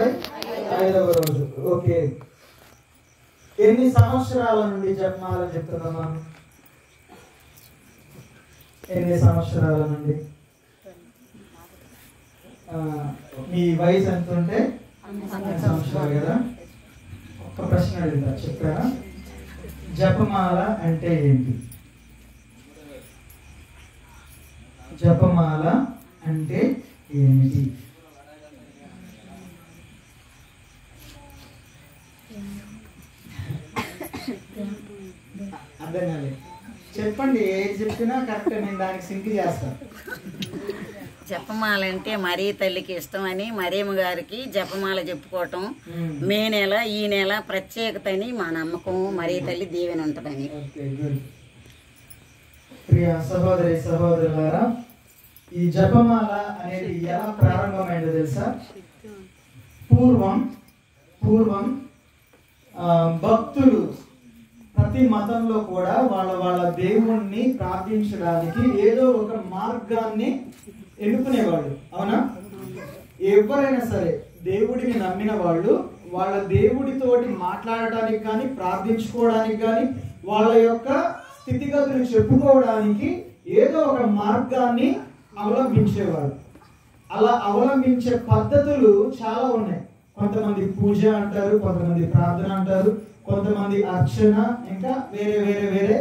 5వ రోజు. ఓకే, ఎన్ని సంవత్సరాల నుండి జపమాల చెప్తున్నామా? ఎన్ని సంవత్సరాల నుండి? మీ వయసు ఎంత ఉంటే అన్ని సంవత్సరాలు కదా. ఒక ప్రశ్న అడుగుతా, చెప్పారా? జపమాల అంటే ఏంటి? జపమాల అంటే ఏమిటి? అర్థం కాలేదు. చెప్పండి, ఏది చెప్పినా కరెక్ట్, నేను దానికి సింక్ చేస్తాను. జపమాల అంటే మరీ తల్లికి ఇష్టమని మరియమ్మ గారికి జపమాల చెప్పుకోవటం మే నెల ఈ నెల ప్రత్యేకత అని మా నమ్మకం. మరీ తల్లి దీవెన ఉంటుందని. ప్రియ సహోదరి సహోదరులారా, ఈ జపమాల అనేది ఎలా ప్రారంభమైందో తెలుసా? పూర్వం భక్తులు ప్రతి మతంలో కూడా వాళ్ళ దేవుణ్ణి ప్రార్థించడానికి ఏదో ఒక మార్గాన్ని ఎన్నుకునేవాళ్ళు. అవునా? ఎవరైనా సరే దేవుడిని నమ్మిన వాళ్ళు వాళ్ళ దేవుడితోటి మాట్లాడటానికి కానీ ప్రార్థించుకోవడానికి కానీ వాళ్ళ యొక్క స్థితిగతులు చెప్పుకోవడానికి ఏదో ఒక మార్గాన్ని అవలంబించేవాళ్ళు. అలా అవలంబించే పద్ధతులు చాలా ఉన్నాయి. కొంతమంది పూజ అంటారు, కొంతమంది ప్రార్థన అంటారు, కొంతమంది అర్చన, ఇంకా వేరే వేరే వేరే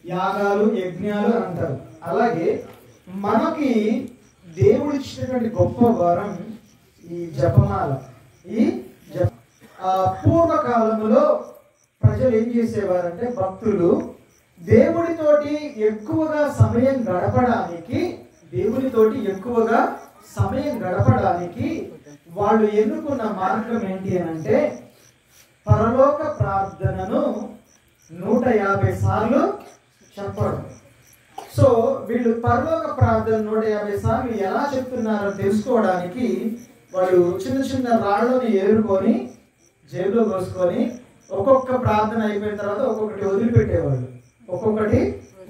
యాగాలు యజ్ఞాలు అంటారు. అలాగే మనకి దేవుడు ఇచ్చినటువంటి గొప్ప వరం ఈ జపమాల. ఈ పూర్వకాలంలో ప్రజలు ఏం చేసేవారంటే, భక్తులు దేవుడితోటి ఎక్కువగా సమయం గడపడానికి వాళ్ళు ఎన్నుకున్న మార్గం ఏంటి అని అంటే, పరలోక ప్రార్థనను 150 సార్లు చెప్పడం. సో వీళ్ళు పరలోక ప్రార్థన 150 సార్లు ఎలా చెప్తున్నారో తెలుసుకోవడానికి వాళ్ళు చిన్న చిన్న రాళ్ళని ఏరుకొని జేబులో పోసుకొని ఒక్కొక్క ప్రార్థన అయిపోయిన తర్వాత ఒక్కొక్కటి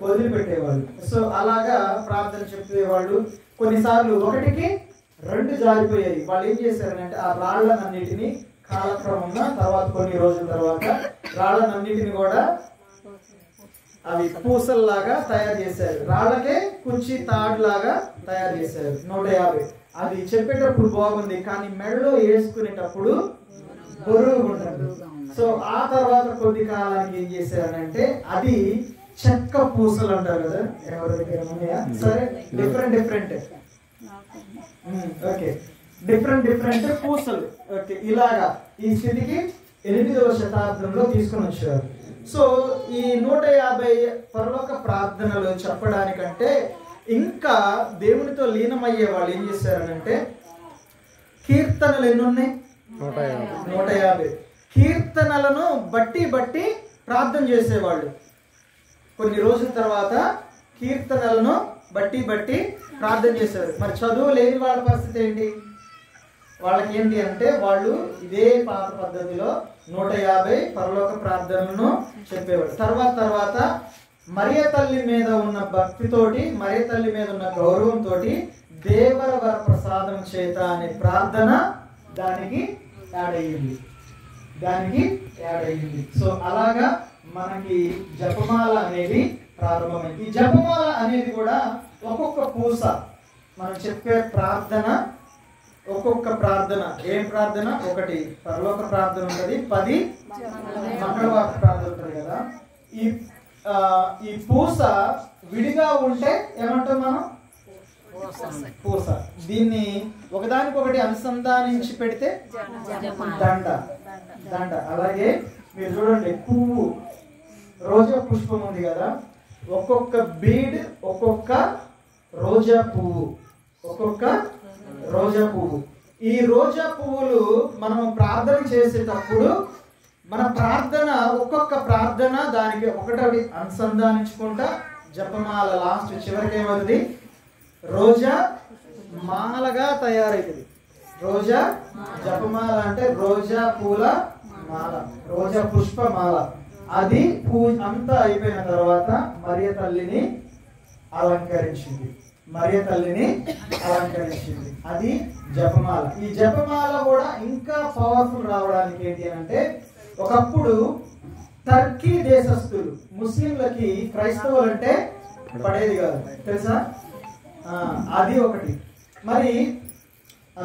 వదిలిపెట్టేవాళ్ళు. సో అలాగా ప్రార్థన చెప్పేవాళ్ళు. కొన్నిసార్లు 1కి 2 జారిపోయాయి. వాళ్ళు ఏం చేశారంటే, ఆ రాళ్ళనన్నిటిని కాలక్రమంగా తర్వాత కొన్ని రోజుల తర్వాత రాళ్ళనన్నిటిని కూడా అవి పూసల్లాగా తయారు చేశారు. రాళ్ళకే కుర్చీ తాడులాగా తయారు చేశారు. 150. అది చెప్పేటప్పుడు బాగుంది, కానీ మెడలో వేసుకునేటప్పుడు బరువు ఉంటుంది. సో ఆ తర్వాత కొద్ది కాలానికి ఏం చేశారంటే, అది చెక్క పూసలు అంటారు కదా, ఎవరి దగ్గర ఉన్నాయా? సరే, డిఫరెంట్ ఓకే, డిఫరెంట్ పూసలు. ఓకే, ఇలాగా ఈ స్థితికి 8వ శతాబ్దంలో తీసుకొని వచ్చారు. సో ఈ 150 పరలోక ప్రార్థనలు చెప్పడానికంటే ఇంకా దేవునితో లీనమయ్యే వాళ్ళు ఏం చేశారనంటే, కీర్తనలు ఎన్ని ఉన్నాయి? 150 కీర్తనలను బట్టి ప్రార్థన చేసేవాళ్ళు. కొన్ని రోజుల తర్వాత కీర్తనలను బట్టి ప్రార్థన చేశారు. మరి చదువు లేని వాళ్ళ పరిస్థితి ఏంటి? వాళ్ళకి ఏంటి అంటే, వాళ్ళు ఇదే పాత పద్ధతిలో 150 పరలోక ప్రార్థనలను చెప్పేవాడు. తర్వాత మరియ తల్లి మీద ఉన్న భక్తితోటి, మరియ తల్లి మీద ఉన్న గౌరవంతో దేవర వర ప్రసాదం చేత అనే ప్రార్థన దానికి యాడ్ అయ్యింది. సో అలాగా మనకి జపమాల అనేది ప్రారంభమైంది. ఈ జపమాల అనేది కూడా ఒక్కొక్క పూస మనం చెప్పే ప్రార్థన, ఒక్కొక్క ప్రార్థన. ఏం ప్రార్థన? 1 పరలోక ప్రార్థన ఉంటుంది, 10 మంగళవార ప్రార్థన ఉంటుంది కదా. ఈ పూస విడిగా ఉంటే ఏమంటాం మనం? పూస. దీన్ని ఒకదానికొకటి అనుసంధానించి పెడితే దండ. అలాగే మీరు చూడండి, పువ్వు, రోజా పుష్పం ఉంది కదా, ఒక్కొక్క బీడ్ ఒక్కొక్క రోజా పువ్వు. ఈ రోజా పువ్వులు మనం ప్రార్థన చేసేటప్పుడు మన ప్రార్థన, ఒక్కొక్క ప్రార్థన దానికి ఒకటి అనుసంధానించుకుంటా జపమాల లాస్ట్ చివరికి ఏమవుతుంది? రోజా మాలగా తయారవుతుంది. రోజా జపమాల అంటే రోజా పూల మాల, రోజా పుష్పమాల. అది పూజ అంతా అయిపోయిన తర్వాత మరియ తల్లిని అలంకరించింది. మరియ తల్లిని అలంకరించింది. అది జపమాల. ఈ జపమాల కూడా ఇంకా పవర్ఫుల్ రావడానికి ఏంటి అంటే, ఒకప్పుడు టర్కీ దేశస్తులు ముస్లింలకి క్రైస్తవులు అంటే పడేది కాదు, తెలుసా? అది ఒకటి. మరి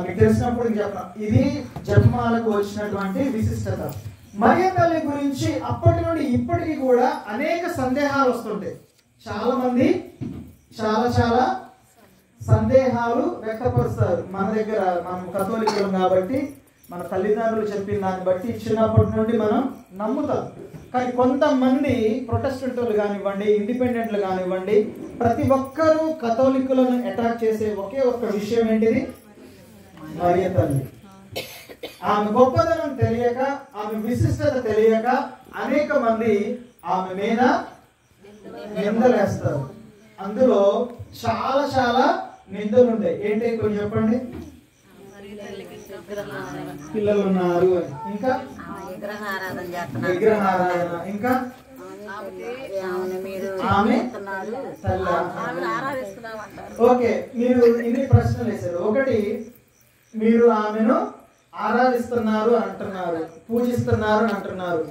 మీకు తెలిసినప్పుడు చెప్పను, ఇది జపమాలకు వచ్చినటువంటి విశిష్టత. మరియ తల్లి గురించి అప్పటి నుండి ఇప్పటికీ కూడా అనేక సందేహాలు వస్తుంటాయి. చాలా మంది చాలా సందేహాలు వ్యక్తపరుస్తారు. మన దగ్గర మనం కథోలికులం కాబట్టి మన తల్లిదండ్రులు చెప్పిన దాన్ని బట్టి చిన్నప్పటి నుండి మనం నమ్ముతాం. కానీ కొంతమంది ప్రొటెస్టెంట్లు కానివ్వండి, ఇండిపెండెంట్లు కానివ్వండి, ప్రతి ఒక్కరూ కథోలికులను అటాక్ చేసే ఒకే ఒక్క విషయం ఏంటిది? మరియ తల్లి. ఆమె గొప్పదనం తెలియక, ఆమె విశిష్టత తెలియక అనేక మంది ఆమె మీద నిందలేస్తారు. అందులో చాలా నిందలు ఉంటాయి. ఏంటి కొంచెం చెప్పండి. పిల్లలు ఉన్నారు, ఇంకా విగ్రహారాధన, ఇంకా ఆమె తల్లి. ఓకే, మీరు ఇన్ని ప్రశ్నలు వేశారు. ఒకటి, మీరు ఆమెను ఆరాధిస్తున్నారు అంటున్నారు, పూజిస్తున్నారు అని అంటున్నారు.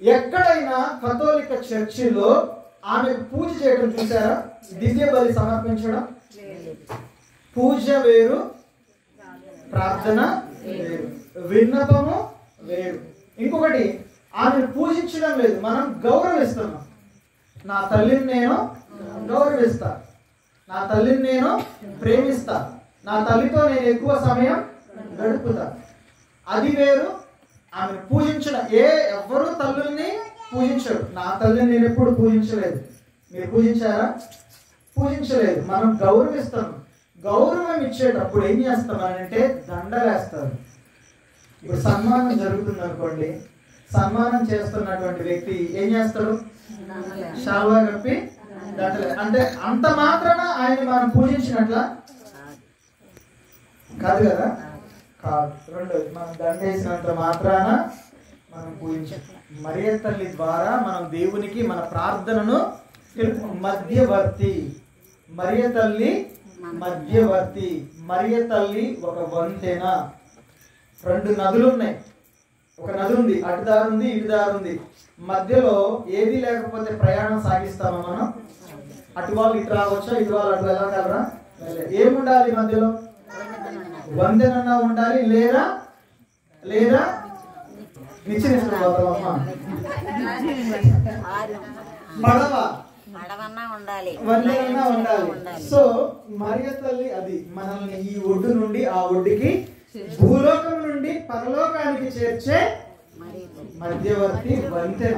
ఎక్కడైనా కథోలిక చర్చిలో ఆమెకు పూజ చేయడం చూసారా? దివ్య బలి సమర్పించడం. పూజ వేరు, ప్రార్థన వేరు, విన్నపము వేరు. ఇంకొకటి, ఆమెను పూజించడం లేదు, మనం గౌరవిస్తున్నాం. నా తల్లిని నేను గౌరవిస్తా, నా తల్లిని నేను ప్రేమిస్తా, నా తల్లితో నేను ఎక్కువ సమయం గడుపుతా. అది వేరు. ఆమెను పూజించడం, ఎవ్వరూ తల్లుల్ని పూజించరు. నా తల్లిని నేను ఎప్పుడు పూజించలేదు. మీరు పూజించారా? పూజించలేదు. మనం గౌరవిస్తాం. గౌరవం ఇచ్చేటప్పుడు ఏం చేస్తామనంటే దండలేస్తారు. ఇప్పుడు సన్మానం జరుగుతుంది అనుకోండి, సన్మానం చేస్తున్నటువంటి వ్యక్తి ఏం చేస్తాడు? శాల్వా కప్పి దండలే. అంటే అంత మాత్రాన ఆయన మనం పూజించినట్లా కాదు కదా? కాదు. రెండోది, మనం దండేసినంత మాత్రాన మనం పూజించాం. మరియ తల్లి ద్వారా మనం దేవునికి మన ప్రార్థనను మధ్యవర్తి. మరియ తల్లి మధ్యవర్తి. మరియ తల్లి ఒక వంతెన. రెండు నదులు ఉన్నాయి. ఒక నది ఉంది, అటు దారి ఉంది, ఇటు దారి ఉంది. మధ్యలో ఏది లేకపోతే ప్రయాణం సాగిస్తామా మనం? అటు వాళ్ళు ఇటు రావచ్చా, ఇటు వాళ్ళు అటు వెళ్ళగలరా? ఏముండాలి మధ్యలో? వంతెన ఉండాలి, లేదా నిచ్చినిస్తున్నా పడవ ఉండాలి. సో మరియ తల్లి అది మనల్ని ఈ ఒడ్డు నుండి ఆ ఒడ్డుకి, భూలోకం నుండి పరలోకానికి చేర్చే మధ్యవర్తి వంతెన.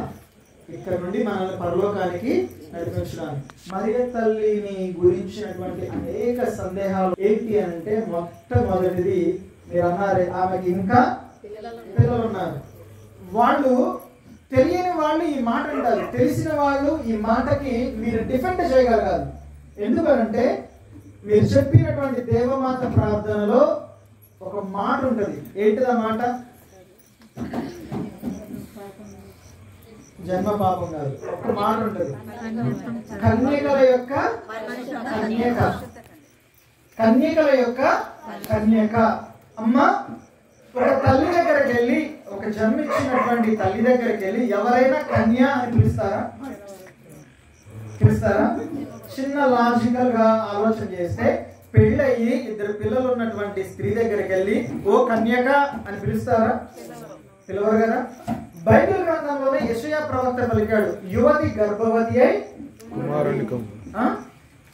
ఇక్కడ నుండి మనల్ని పరలోకానికి నడిపించడానికి. మరియ తల్లిని గురించినటువంటి అనేక సందేహాలు ఏంటి అంటే, మొట్టమొదటిది మీరు అన్నారే, ఆమెకి ఇంకా పిల్లలు ఉన్నారు. వాళ్ళు తెలియని వాళ్ళు ఈ మాట అంటారు, తెలిసిన వాళ్ళు ఈ మాటకి మీరు డిఫెండ్ చేయగలగాలి. ఎందుకంటే మీరు చెప్పినటువంటి దేవమాత ప్రార్థనలో ఒక మాట ఉంటుంది. ఏంటిదా మాట? జన్మ పాపం కాదు, ఒక మాట ఉంటుంది. కన్యకల యొక్క కన్యక, కన్యకల యొక్క కన్యక. అమ్మ, ఒక తల్లి దగ్గరికి వెళ్ళి, ఒక జన్మించినటువంటి తల్లి దగ్గరికి వెళ్ళి ఎవరైనా కన్య అని పిలుస్తారా? చిన్న లాజికల్ గా ఆలోచన చేస్తే, పెళ్ళయి ఇద్దరు పిల్లలు ఉన్నటువంటి స్త్రీ దగ్గరికి వెళ్ళి ఓ కన్యక అని పిలుస్తారా? పిలవరు కదా. బైబిల్ గ్రంథంలోనే యెషయా ప్రవక్త పలికాడు, యువతి గర్భవతి అయి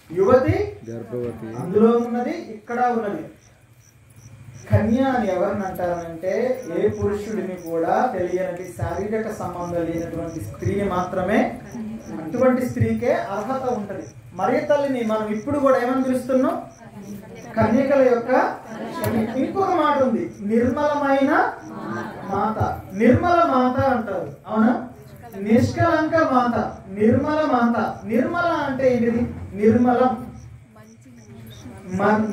యువతి గర్భవతి, అందులో ఉన్నది ఇక్కడ ఉన్నది. కన్య అని ఎవరిని అంటారంటే, ఏ పురుషుడిని కూడా తెలియనటి శారీరక సంబంధం లేనటువంటి స్త్రీని మాత్రమే, అటువంటి స్త్రీకే అర్హత ఉంటది. మరియ తల్లిని మనం ఇప్పుడు కూడా ఏమని పిలుస్తున్నాం? కన్యకల యొక్క. ఇంకొక మాట ఉంది, నిర్మలమైన మాత. నిర్మల మాత అంటారు, అవునా? నిష్కలంక మాత, నిర్మల మాత. నిర్మల అంటే ఏంటిది? నిర్మలం.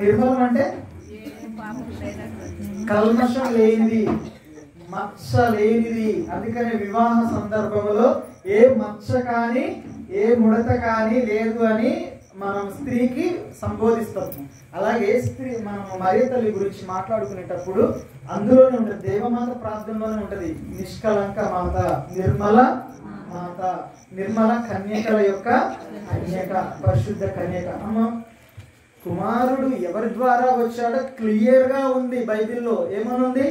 నిర్మలం అంటే కల్మషం లేనిది, మచ్చ లేనిది. అందుకని వివాహ సందర్భంలో ఏ మచ్చ కానీ ఏ ముడత కానీ లేదు అని మనం స్త్రీకి సంబోధిస్తాం. అలాగే స్త్రీ మనం మరియ తల్లి గురించి మాట్లాడుకునేటప్పుడు అందులోనే ఉంటుంది, దేవమాత ప్రార్థనలోనే ఉంటుంది, నిష్కలంక మాత, నిర్మల మాత, నిర్మల కన్యకల యొక్క కన్యక, పరిశుద్ధ కన్యక. అమ్మ కుమారుడు ఎవరి ద్వారా వచ్చాడో క్లియర్ గా ఉంది బైబిల్లో. ఏమనుంది?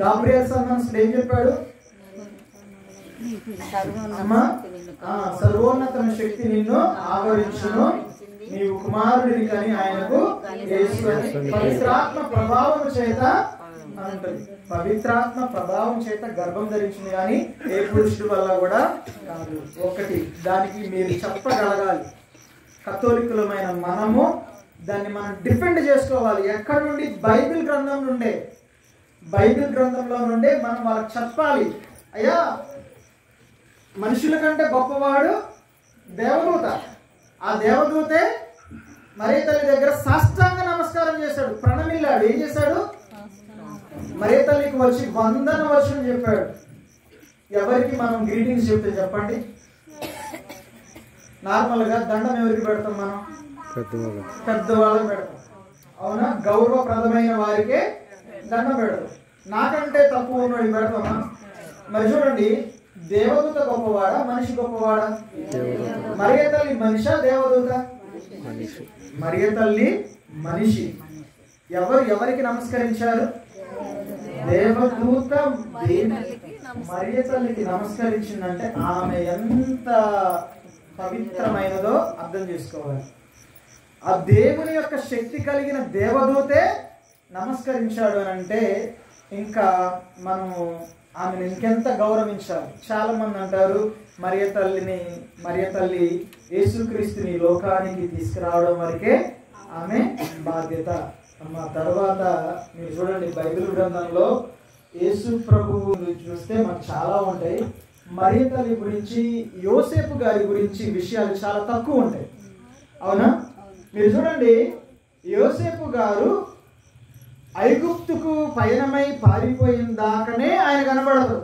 గాబ్రియల్ సంబంధం ఏం చెప్పాడు? అమ్మా సర్వోన్నతమైన శక్తి నిన్ను ఆవరించును, నీవు కుమారుడిని కానీ ఆయనకు పవిత్రాత్మ ప్రభావం చేత అంటుంది. పవిత్రాత్మ ప్రభావం చేత గర్భం ధరించింది కానీ ఏ పురుషుడి వల్ల కూడా కాదు. ఒకటి దానికి మీరు చెప్పగలగాలి. కథోలికులమైన మనము దాన్ని మనం డిఫెండ్ చేసుకోవాలి. ఎక్కడ నుండి? బైబిల్ గ్రంథం నుండే, బైబిల్ గ్రంథంలో నుండే మనం వాళ్ళకి చెప్పాలి. అయ్యా మనుషుల కంటే గొప్పవాడు దేవదూత. ఆ దేవదూతే మరియ తల్లి దగ్గర సాష్టాంగ నమస్కారం చేశాడు, ప్రణమిల్లాడు. ఏం చేశాడు? మరియ తల్లికి వచ్చి వందన వర్షం చెప్పాడు. ఎవరికి మనం గ్రీటింగ్స్ చెప్తే చెప్పండి? నార్మల్ గా దండం ఎవరికి పెడతాం? మనం పెద్దవాళ్ళకి పెడతాం, అవునా? గౌరవప్రదమైన వారికే దండం పెడతాం. నాకంటే తక్కువ ఉన్నవాడికి పెడతామా? మరి చూడండి, దేవదూత గొప్పవాడా, మనిషి గొప్పవాడా? మరియ తల్లి మనిషా, దేవదూత? మరియ తల్లి మనిషి. ఎవరికి నమస్కరించారు? దేవదూత మరియ తల్లికి నమస్కరించిందంటే ఆమె ఎంత పవిత్రమైనదో అర్థం చేసుకోవాలి. ఆ దేవుని యొక్క శక్తి కలిగిన దేవదూతే నమస్కరించాడు అని అంటే ఇంకా మనము ఆమెను ఇంకెంత గౌరవించాలి. చాలా మంది అంటారు మరియ తల్లి యేసుక్రీస్తుని లోకానికి తీసుకురావడం వరకే ఆమె బాధ్యత. తర్వాత మీరు చూడండి, బైబిల్ గ్రంథంలో యేసు ప్రభువు చూస్తే మనకు చాలా ఉంటాయి. మరియ తల్లి గురించి, యోసేపు గారి గురించి విషయాలు చాలా తక్కువ ఉంటాయి, అవునా? మీరు చూడండి, యోసేపు గారు ఐగుప్తుకు పయనమై పారిపోయిన దాకానే ఆయన కనబడదు.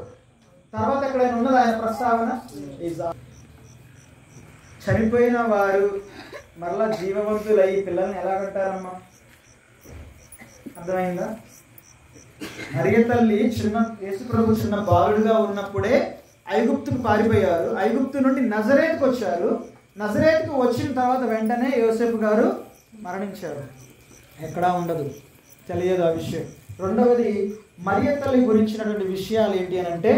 తర్వాత ఎక్కడైనా ఉన్నది ఆయన ప్రస్తావన? చనిపోయిన వారు మరలా జీవవంతులై పిల్లల్ని ఎలా కంటారమ్మా? అర్థమైందా? మరియ తల్లి యేసు ప్రభు చిన్న బాలుడుగా ఉన్నప్పుడే ఐగుప్తుకు పారిపోయారు. ఐగుప్తు నుండి నజరేతుకు వచ్చారు. నజరేతుకు వచ్చిన తర్వాత వెంటనే యోసేపు గారు మరణించారు. ఎక్కడా ఉండదు, తెలియదు ఆ విషయం. రెండవది, మరియ తల్లి గురించినటువంటి విషయాలు ఏంటి అని అంటే,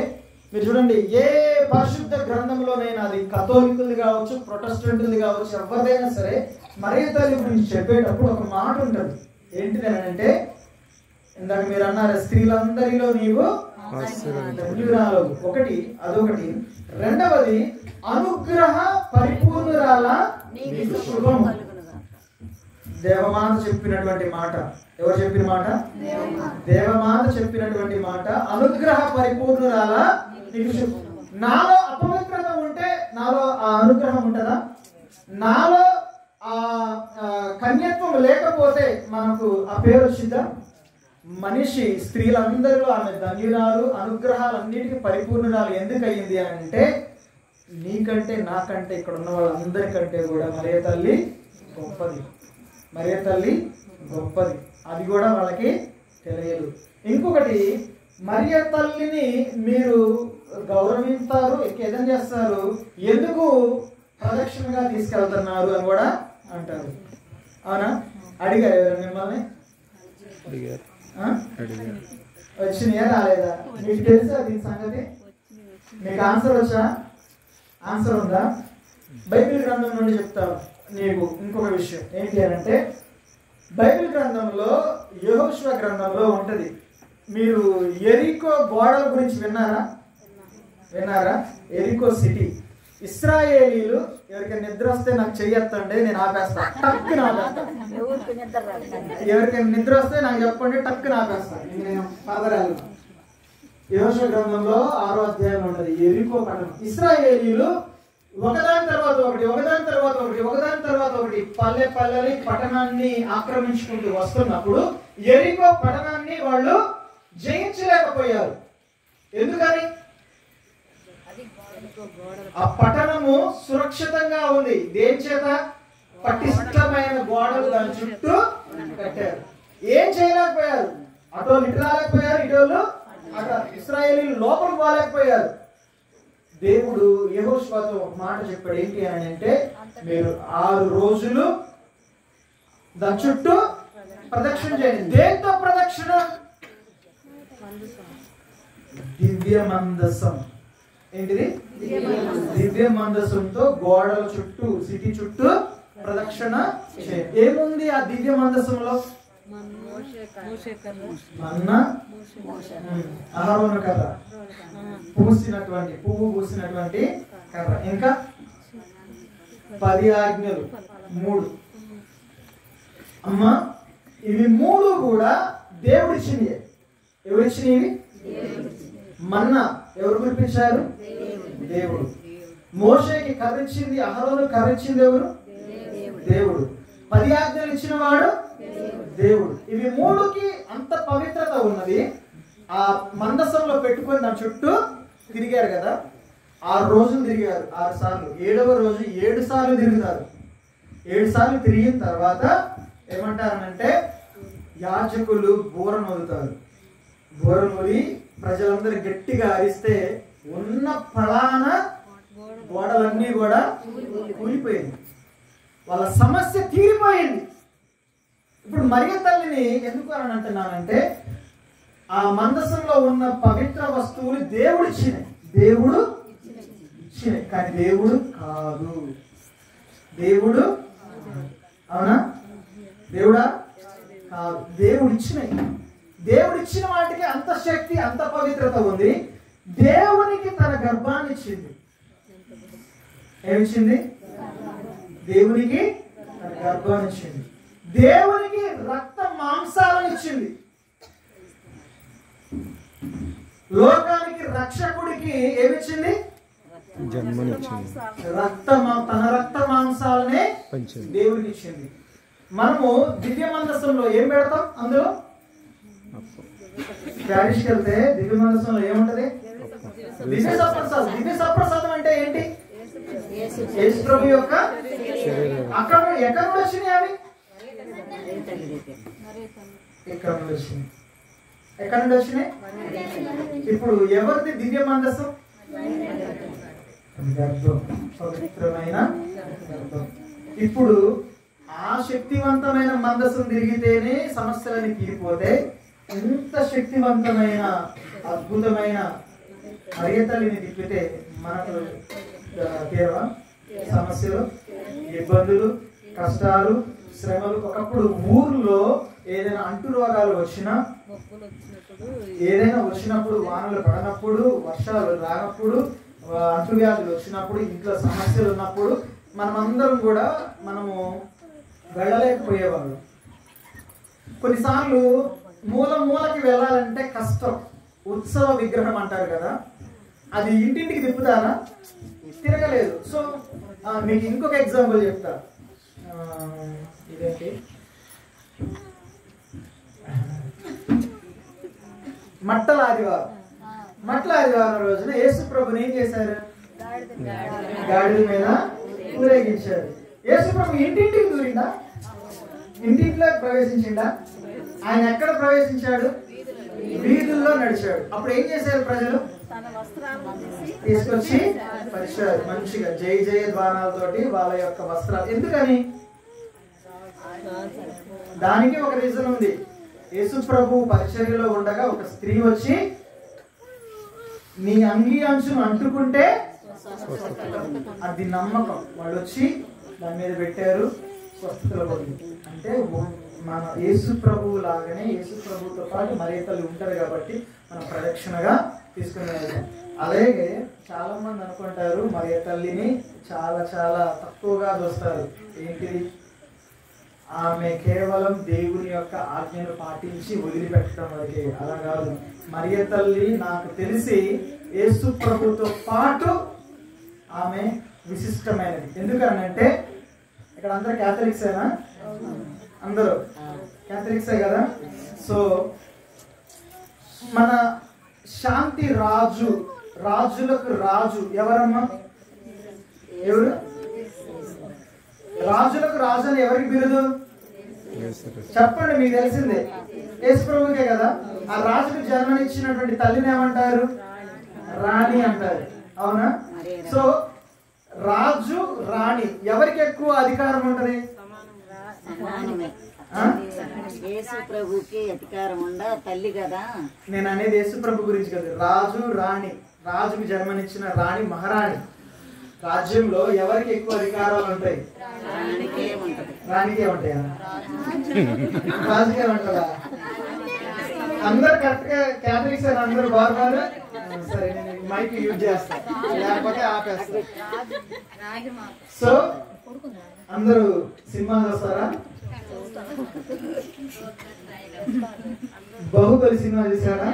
మీరు చూడండి, ఏ పరిశుద్ధ గ్రంథంలోనైనా, అది కథోలికులది కావచ్చు, ప్రొటెస్టెంట్ది కావచ్చు, ఎవరిదైనా సరే మరియ తల్లి గురించి చెప్పేటప్పుడు ఒక మాట ఉంటుంది. ఏంటిది అని అంటే, ఇందాక మీరు అన్నారు, స్త్రీలందరిలో నీవు ధన్యురాలు. ఒకటి అదొకటి. రెండవది, అనుగ్రహ పరిపూర్ణురాల నీకు శుభం. దేవమాత చెప్పినటువంటి మాట. ఎవరు చెప్పిన మాట? దేవమాత చెప్పినటువంటి మాట. అనుగ్రహ పరిపూర్ణురాల నీకు శుభం. నాలో అపవిత్రత ఉంటే నాలో ఆ అనుగ్రహం ఉంటుందా? నాలో ఆ కన్యత్వం లేకపోతే మనకు ఆ పేరు వచ్చిందా? మనిషి స్త్రీలందరిలో ఆమె ధన్యురాలు, అనుగ్రహాలన్నిటికీ పరిపూర్ణురాలు. ఎందుకు అయ్యింది అని అంటే, నీకంటే నాకంటే ఇక్కడ ఉన్న వాళ్ళందరికంటే కూడా మరియ తల్లి గొప్పది. మరియ తల్లి గొప్పది. అది కూడా వాళ్ళకి తెలియదు. ఇంకొకటి, మరియ తల్లిని మీరు గౌరవిస్తారు, ఏదైనా చేస్తారు, ఎందుకు ప్రదక్షిణగా తీసుకెళ్తున్నారు అని కూడా అంటారు, అవునా? అడిగారు ఎవరు మిమ్మల్ని? వచ్చినాయా, రాలేదా? మీకు తెలుసా దీని సంగతి? మీకు ఆన్సర్ వచ్చా? ఆన్సర్ ఉందా? బైబిల్ గ్రంథం నుండి చెప్తాను నీకు ఇంకొక విషయం. ఏంటి అని అంటే, బైబిల్ గ్రంథంలో, యెహోషువ గ్రంథంలో ఉంటది. మీరు ఎరికో గోడల గురించి విన్నారా? ఎరికో సిటీ. ఇశ్రాయేలీలు ఎవరికైనా నిద్ర వస్తే నాకు చెయ్యొద్దండి, నేను ఆపేస్తా, టక్కున ఆపేస్తా. ఎవరికైనా నిద్ర వస్తే నాకు చెప్పండి, టక్కున ఆపేస్తా. నేను ఫర్దర్ వెళ్తాను. యెహోషువ గ్రంథంలో 6వ అధ్యాయం ఉంటది. ఎరికో పట్టణం. ఇశ్రాయేలీలు ఒకదాని తర్వాత ఒకటి పల్లెని పట్టణాన్ని ఆక్రమించుకుంటూ వస్తున్నప్పుడు ఎరికో పట్టణాన్ని వాళ్ళు జయించలేకపోయారు. ఎందుకని? ఆ పట్టణము సురక్షితంగా ఉంది. దేని చేత? పటిష్టమైన గోడలు దాని చుట్టూ కట్టారు. ఏం చేయలేకపోయారు, అటోళ్ళు ఇటు రాలేకపోయారు, ఇటోళ్ళు అటు ఇశ్రాయేలీయులు లోపలికి పోలేకపోయారు. దేవుడు యెహోషువతో ఒక మాట చెప్పాడు. ఏంటి అని అంటే, మీరు 6 రోజులు దాని చుట్టూ ప్రదక్షిణ చేయండి. దేంతో ప్రదక్షిణ? దివ్య మందసం. ఏంటిది? దివ్య మందసంతో గోడల చుట్టూ, సిటీ చుట్టూ ప్రదక్షిణ చేయండి. ఏముంది ఆ దివ్య మందసంలో? మన్నా, అహరోను కర్ర, పువ్వు పూసినటువంటి కర్ర, ఇంకా 10 ఆజ్ఞలు 3. అమ్మా, ఇవి 3 కూడా దేవుడిచ్చినవి. ఎవరిచ్చినవి? మన్నా ఎవరు కురిపించారు? దేవుడు. మోషేకి కర్ర ఇచ్చింది, అహరోను కర్ర ఇచ్చింది ఎవరు? దేవుడు. 10 ఆజ్ఞలు ఇచ్చిన వాడు దేవుడు. ఇవి 3కి అంత పవిత్రత ఉన్నది. ఆ మందసంలో పెట్టుకొని దాని చుట్టూ తిరిగారు కదా, 6 రోజులు తిరిగారు, 6 సార్లు. 7వ రోజు 7 సార్లు తిరుగుతారు. 7 సార్లు తిరిగిన తర్వాత ఏమంటారనంటే, యాజకులు బూరను ఊదుతారు. బూరను ఊది ప్రజలందరూ గట్టిగా అరిస్తే ఉన్న ఫలాన గోడలన్నీ కూడా కూలిపోయింది. వాళ్ళ సమస్య తీరిపోయింది. ఇప్పుడు మరియ తల్లిని ఎందుకు అని అంటున్నానంటే, ఆ మందసంలో ఉన్న పవిత్ర వస్తువులు దేవుడిచ్చినాయి. దేవుడు ఇచ్చినాయి, కానీ దేవుడు కాదు. దేవుడు అవునా? దేవుడా కాదు. దేవుడు ఇచ్చినాయి. దేవుడు ఇచ్చిన వాటికి అంత శక్తి, అంత పవిత్రత ఉంది. దేవునికి తన గర్భాన్ని ఇచ్చింది. ఏమిచ్చింది? దేవునికి తన గర్భాన్ని ఇచ్చింది. దేవునికి రక్త మాంసాలను ఇచ్చింది. లోకానికి రక్షకుడికి ఏమిచ్చింది? తన రక్త మాంసాలనే దేవుడికి ఇచ్చింది. మనము దివ్య మందసంలో ఏం పెడతాం? అందులో ప్యారిష్కి వెళ్తే దివ్య మందసంలో ఏముంటది? దివ్య సప్రసాదం. దివ్య సప్రసాదం అంటే ఏంటి? యేసు ప్రభు యొక్క అక్కడ ఎక్కడ నుండి వచ్చినాయి అవి? ఇక్కడ నుండి వచ్చినాయి. ఎక్కడ నుండి వచ్చినాయి? ఇప్పుడు ఎవరిది దివ్య మందసం? గర్భం, పవిత్రమైన గర్భం. ఇప్పుడు ఆ శక్తివంతమైన మందసం తిరిగితేనే సమస్యలని తీరిపోతే, ఎంత శక్తివంతమైన అద్భుతమైన మరియ తల్లిని తిప్పితే మనకు తీరవా? సమస్యలు, ఇబ్బందులు, కష్టాలు, శ్రమలు. ఒకప్పుడు ఊర్లో ఏదైనా అంటు రోగాలు వచ్చినా, ఏదైనా వచ్చినప్పుడు, వానలు పడనప్పుడు, వర్షాలు రానప్పుడు, అంటువ్యాధులు వచ్చినప్పుడు, ఇంట్లో సమస్యలు ఉన్నప్పుడు మనమందరం కూడా మనము వెళ్ళలేకపోయేవాళ్ళు. కొన్నిసార్లు మూలకి వెళ్ళాలంటే కష్టం. ఉత్సవ విగ్రహం అంటారు కదా, అది ఇంటింటికి తిప్పుతారా? తిరగలేదు. సో మీకు ఇంకొక ఎగ్జాంపుల్ చెప్తా. ఇదేంటి, మట్టల ఆదివారం రోజున యేసు ప్రభుని ఏం చేశారు? గాడిద మీద ఊరేగించారు. యేసు ప్రభు ఇంటింటికి దూరిందా? ఇంటింట్లో ప్రవేశించిండా? ఆయన ఎక్కడ ప్రవేశించాడు? వీధుల్లో నడిచాడు. అప్పుడు ఏం చేశారు ప్రజలు? తీసుకొచ్చి పరిచారు మంచిగా, జయ జయ ద్వారాలతోటి వాళ్ళ యొక్క వస్త్రాలు. ఎందుకని? దానికి ఒక రీజన్ ఉంది. యేసు ప్రభు పరిచర్యలో ఉండగా ఒక స్త్రీ వచ్చి, నీ అంగీ అంచును అంటుకుంటే అది నమ్మకం. వాళ్ళు వచ్చి దాని మీద పెట్టారు, స్వస్థతలో పడింది. అంటే మన యేసు ప్రభువు లాగానే, యేసు ప్రభుతో పాటు మరియ తల్లి ఉంటారు కాబట్టి మనం ప్రదక్షిణగా తీసుకునేది. అలాగే చాలా మంది అనుకుంటారు మరియ తల్లిని చాలా చాలా తక్కువగా చూస్తారు. ఏంటిది? ఆమె కేవలం దేవుని యొక్క ఆజ్ఞను పాటించి వదిలిపెట్టడం వరకే. అలా కాదు. మరియ తల్లి నాకు తెలిసి యేసు ప్రభుతో పాటు ఆమె విశిష్టమైనది. ఎందుకనంటే ఇక్కడ అందరూ క్యాథలిక్సేనా? అందరూ క్యాథలిక్సే కదా. సో మన శాంతి రాజు, రాజులకు రాజు ఎవరమ్మా? ఎవరు? రాజులకు రాజు అని ఎవరికి బిరుదు? చెప్పండి, మీకు తెలిసిందే, యేసు ప్రభుకే కదా. ఆ రాజుకు జన్మనిచ్చినటువంటి తల్లిని ఏమంటారు? రాణి అంటారు, అవునా? సో రాజు రాణి ఎవరికి ఎక్కువ అధికారం ఉంటది? యేసు ప్రభుకి అధికారం ఉండ, తల్లి కదా. నేను అనేది యేసు ప్రభు గురించి కదా. రాజు రాణి, రాజుకు జన్మనిచ్చిన రాణి మహారాణి. రాజ్యంలో ఎవరికి ఎక్కువ అధికారాలు ఉంటాయి? రాణికే ఉంటాయా? రాజుకే ఉంటుందా? అందరు కరెక్ట్ గా క్యాథలిక్స్ అని అందరు బాగా సరే, నేను మైక్ యూజ్ చేస్తా, లేకపోతే ఆపేస్తా. సో అందరూ సినిమా చూస్తారా? బాహుబలి సినిమా చూసారా?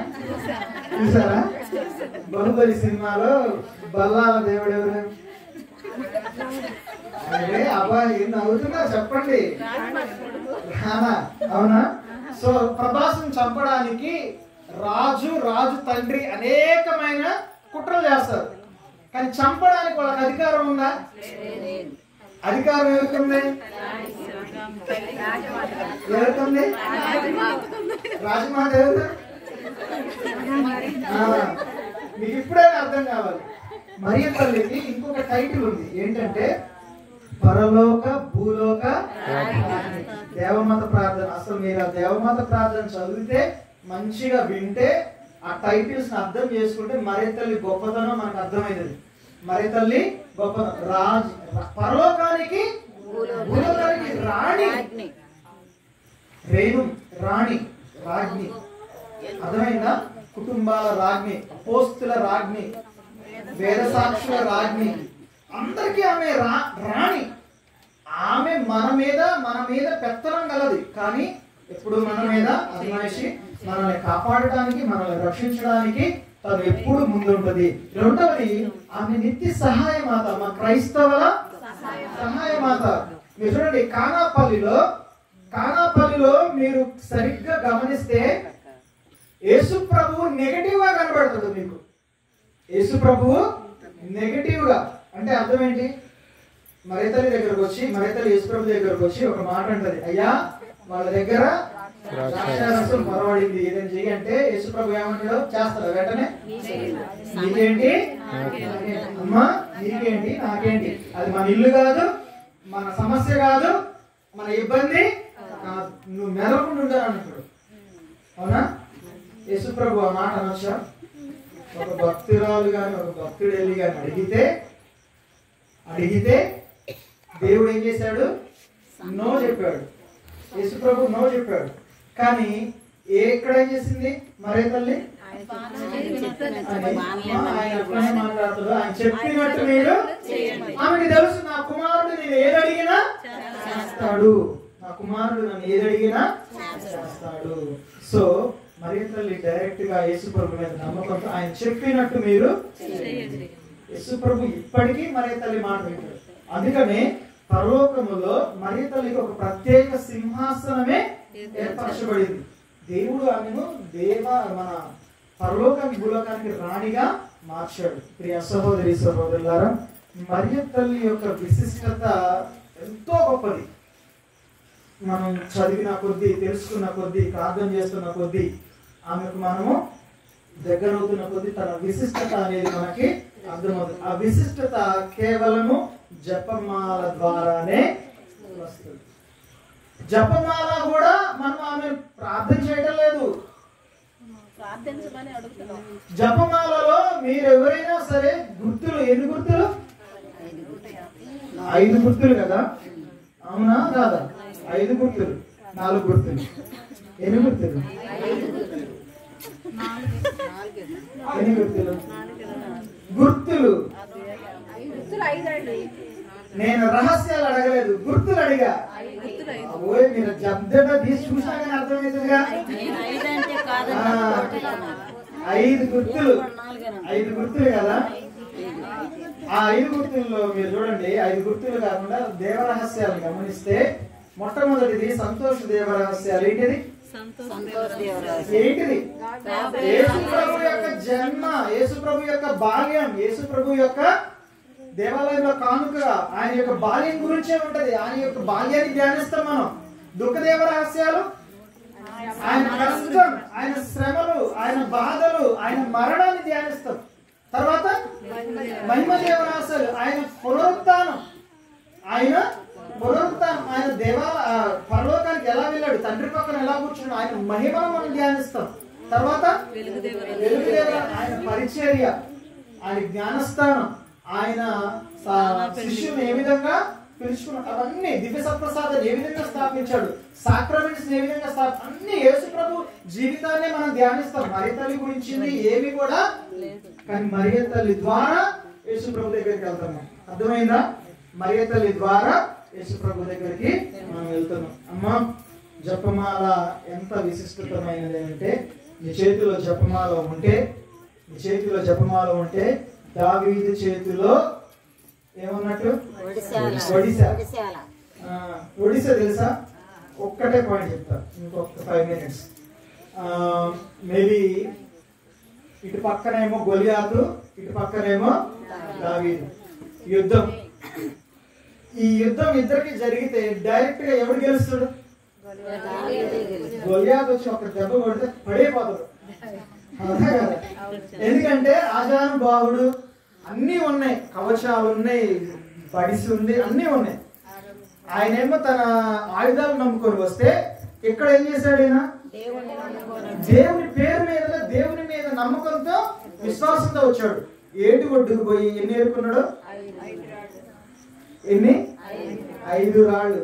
బాహుబలి సినిమాలో బల్లాల దేవుడు ఎవరు? అరే అబ్బా, ఏం నవ్వుతున్నా చెప్పండి. అవునా? సో ప్రభాస్ని చంపడానికి రాజు తండ్రి అనేకమైన కుట్రలు చేస్తారు, కానీ చంపడానికి వాళ్ళకి అధికారం ఉందా? అధికారం ఎవరికుంది? ఎవరికుంది? రాజమాత ఎవరు? మీకు ఇప్పుడే అర్థం కావాలి. మరియ తల్లికి ఇంకొక టైటిల్ ఉంది, ఏంటంటే పరలోక భూలోక దేవమాత ప్రార్థన. అసలు మీరు ఆ దేవమాత ప్రార్థన చదివితే, మంచిగా వింటే, ఆ టైటిల్స్ అర్థం చేసుకుంటే మరియ తల్లి గొప్పతనం మనకు అర్థమైంది. మరియ తల్లి గొప్పతనం, పరలోకానికి భూలోకానికి రాణి, రేణు రాణి, రాజ్ఞి. అర్థమైందా? కుటుంబాల రాజ్ఞి, అపోస్తుల రాజ్ఞి, వేద సాక్షుల రాజ్ఞి, అందరికీ ఆమె రాణి. ఆమె మన మీద పెత్తనం గలది, కానీ ఎప్పుడు మన మీద అజమాయిషి, మనల్ని కాపాడటానికి, మనల్ని రక్షించడానికి తను ఎప్పుడు ముందుంటది. రెండవది, ఆమె నిత్య సహాయ మాత, మన క్రైస్తవుల సహాయ మాత. మీరు చూడండి, కానాపల్లిలో మీరు సరిగ్గా గమనిస్తే యేసు ప్రభువు నెగటివ్ గా కనబడుతుంది మీకు. యేసు ప్రభువు నెగటివ్ గా అంటే అర్థం ఏంటి? మరియ తల్లి దగ్గరకు వచ్చి, మరియ తల్లి యేసు ప్రభు దగ్గరకు వచ్చి ఒక మాట అంటది, అయ్యా వాళ్ళ దగ్గర ద్రాక్షారసం పొరబడింది, ఏదైనా చెయ్యి అంటే యేసు ప్రభు ఏమంటాడో చేస్తాడు వెంటనే. నీకేంటి అమ్మా, నీకేంటి నాకేంటి, అది మన ఇల్లు కాదు, మన సమస్య కాదు, మన ఇబ్బంది కాదు, నువ్వు మెదలకుండా ఉండాలంటాడు. అవునా? యేసు ప్రభు ఆ మాట అనొచ్చా? ఒక భక్తురాలు గాని ఒక భక్తుడు వెళ్ళి గాని అడిగితే దేవుడు ఏం చేశాడు? నో చెప్పాడు. యేసు ప్రభు నో చెప్పాడు. కానీ ఎక్కడ ఏం చేసింది మరియ తల్లి? ఆయన మాట్లాడుతాడు, ఆయన చెప్పినట్టు మీరు, ఆమెకి తెలుసు నా కుమారుడు నేను ఏది అడిగినా చేస్తాడు, నా కుమారుడు నన్ను ఏది అడిగినా చేస్తాడు. సో మరియ తల్లి డైరెక్ట్ గా యేసు ప్రభు మీద నమ్మకంతో ఆయన చెప్పినట్టు మీరు. యేసు ప్రభు ఇప్పటికీ మరియ తల్లి మాట వింటాడు. అందుకనే పరలోకములో మరియ తల్లికి ఒక ప్రత్యేక సింహాసనమే ఏర్పరచబడింది. దేవుడు ఆమెను మన పరలోకానికి భూలోకానికి రాణిగా మార్చాడు. ప్రియ సహోదరి సహోదరులారా, మరియ తల్లి యొక్క విశిష్టత ఎంతో గొప్పది. మనం చదివిన కొద్దీ, తెలుసుకున్న కొద్దీ, ప్రార్థన చేస్తున్న కొద్దీ, ఆమెకు మనము దగ్గరవుతున్న కొద్దీ తన విశిష్టత అనేది మనకి అర్థమవుతుంది. ఆ విశిష్టత కేవలము జపమాల ద్వారానే వస్తుంది. జపమాల కూడా మనం ఆమె ప్రార్థన చేయడం లేదు. జపమాలలో మీరు ఎవరైనా సరే గుర్తులు, ఎన్ని గుర్తులు? 5 గుర్తులు కదా, అవునా కాదా? 5 గుర్తులు, 4 గుర్తులు, ఎన్ని గుర్తులు? 8 గుర్తులు. గుర్తులు నేను రహస్యాలు అడగలేదు, గుర్తులు అడిగా. మీరు జబ్దట తీసి చూసినా కానీ అర్థమవుతుందిగా. 5 గుర్తులు, 5 గుర్తులు కదా. ఆ 5 గుర్తుల్లో మీరు చూడండి, 5 గుర్తులు కాకుండా దేవరహస్యాలు గమనిస్తే, మొట్టమొదటిది సంతోష దేవరహస్యాలు. ఏంటిది? ఏంటిది? యేసు ప్రభు యొక్క జన్మ, యేసు ప్రభు యొక్క బాల్యం, యేసు ప్రభు యొక్క దేవాలయంలో కానుకగా ఆయన యొక్క బాల్యం గురించే ఉంటది. ఆయన యొక్క బాల్యాన్ని ధ్యానిస్తాం మనం. దుఃఖదేవ రహస్యాలు, ఆయన కష్టం, ఆయన శ్రమలు, ఆయన బాధలు, ఆయన మరణాన్ని ధ్యానిస్తాం. తర్వాత మహిమ దేవ రహస్యాలు, ఆయన పునరుత్థానం, ఆయన పరలోకానికి ఎలా వెళ్ళాడు, తండ్రి పక్కన ఎలా కూర్చున్నాడు, ఆయన మహిమను మనం ధ్యానిస్తాం. తర్వాత వెలుగుదేవ, ఆయన పరిచర్య, ఆయన జ్ఞానస్థానం, ఆయన శిష్యుని ఏ విధంగా పిలుచుకున్నాడు, అవన్నీ దివ్య సత్ప్రసాదాలు ఏ విధంగా స్థాపించాడు, సాక్రమెంట్స్ ఏ విధంగా అన్ని యేసు ప్రభు జీవితాన్ని మనం ధ్యానిస్తాం. మరియ తల్లి గురించి ఏమి కూడా, కానీ మరియ తల్లి ద్వారా యేసు ప్రభు దగ్గరికి వెళ్తాము. అర్థమైందా? మరియ తల్లి ద్వారా యేసు ప్రభు దగ్గరికి మనం వెళ్తున్నాం. అమ్మా, జపమాల ఎంత విశిష్టమైనది అంటే, నీ చేతిలో జపమాల ఉంటే దావీదు చేతిలో ఏమన్నట్టు ఒడిశా తెలుసా? ఒక్కటే పాయింట్ చెప్తా, ఇంకొక 5 minutes. మేబీ ఇటు పక్కనేమో గొలియాతు, ఇటు పక్కనేమో దావీదు. యుద్ధం, ఈ యుద్ధం ఇద్దరికి జరిగితే డైరెక్ట్ గా ఎవడు గెలుస్తాడు? గొలియాతు వచ్చి ఒక దెబ్బ కొడితే పడిపోతాడు. ఎందుకంటే ఆజానుబాహుడు, అన్నీ ఉన్నాయి, కవచాలు ఉన్నాయి, పడిసి ఉంది, అన్నీ ఉన్నాయి. ఆయనేమో తన ఆయుధాలు నమ్ముకొని వస్తే ఇక్కడ ఏం చేశాడు? ఆయన దేవుని పేరు మీద, దేవుని మీద నమ్మకంతో, విశ్వాసంతో వచ్చాడు. ఏటి ఒడ్డుకు పోయి ఎన్ని ఏరుకున్నాడు? 5 రాళ్ళు.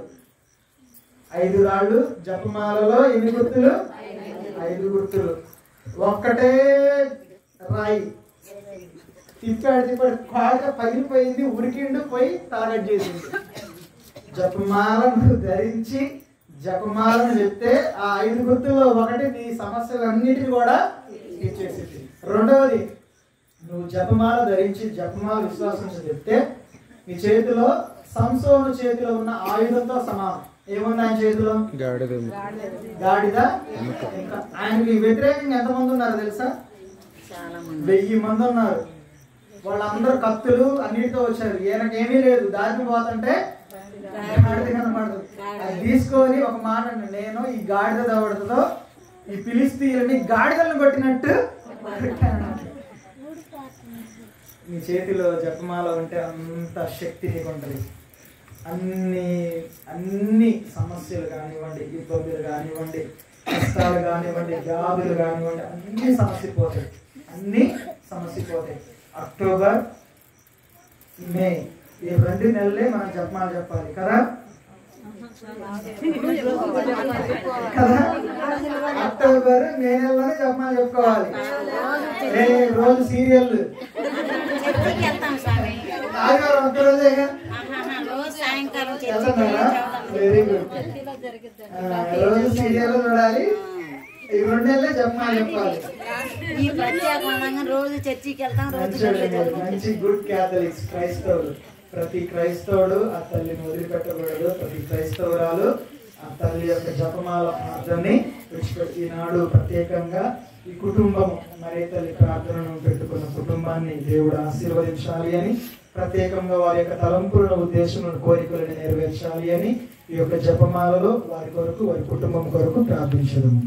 5 రాళ్ళు. జపమాలలో ఎన్ని గుర్తులు? 5 గుర్తులు. ఒక్కటే రాయి తిప్పాడు, కాడ పగిలిపోయింది, ఉరికిండు, పోయి తాగట్ చేసింది. జపమాలను ధరించి జపమాలను చెప్తే ఆ 5 గుర్తుల్లో ఒకటి నీ సమస్యలన్నిటిని కూడా తీర్చేసింది. రెండవది, నువ్వు జపమాల ధరించి జపమాల విశ్వాసం చెప్తే నీ చేతిలో సంసోను చేతిలో ఉన్న ఆయుధంతో సమానం. ఏముంది ఆయన చేతిలో? గాడిద. ఇంకా ఆయనకి వ్యతిరేకంగా ఎంతమంది ఉన్నారు తెలుసా? 1000 మంది ఉన్నారు. వాళ్ళందరూ కత్తులు అన్నిటితో వచ్చారు. ఈయనకి ఏమీ లేదు, దారిని పోతుంటే కనపడదు. అది తీసుకొని ఒక మాట, నేను ఈ గాడిద దవడతో ఈ ఫిలిష్తీయులని గాడిదలను కొట్టినట్టు. నీ చేతిలో జపమాల ఉంటే అంత శక్తి నీకు ఉంటుంది. అన్ని సమస్యలు కానివ్వండి, ఇబ్బందులు కానివ్వండి, కష్టాలు కానివ్వండి, వ్యాధులు కానివ్వండి, అన్ని సమస్యపోతాయి. అక్టోబర్, మే ఈ 2 నెలలే మనం జపమాల చెప్పాలి కదా. అక్టోబర్, మే నెలలోనే జపమాల చెప్పుకోవాలి. రోజు సీరియల్ ఆదివారం ఒక్కరోజే. Very good. రోజు సీరియల్ చూడాలి. ఈ 2 నెలలే జపమాల చెప్పాలి. మంచి గుడ్ క్యాథలిక్స్, క్రైస్తవులు. ప్రతి క్రైస్తవుడు ఆ తల్లిని వదిలిపెట్టకూడదు. ప్రతి క్రైస్తవురాలు ఆ తల్లి యొక్క జపమాల ప్రార్థనని విడిచిపెట్టి, ఈనాడు ప్రత్యేకంగా ఈ కుటుంబం మరియ తల్లి ప్రార్థనను పెట్టుకున్న కుటుంబాన్ని దేవుడు ఆశీర్వదించాలి అని, ప్రత్యేకంగా వారి యొక్క తలంపులను, ఉద్దేశములను, కోరికలను నెరవేర్చాలి అని ఈ యొక్క జపమాలలో వారి కొరకు, వారి కుటుంబం కొరకు ప్రార్థించడము.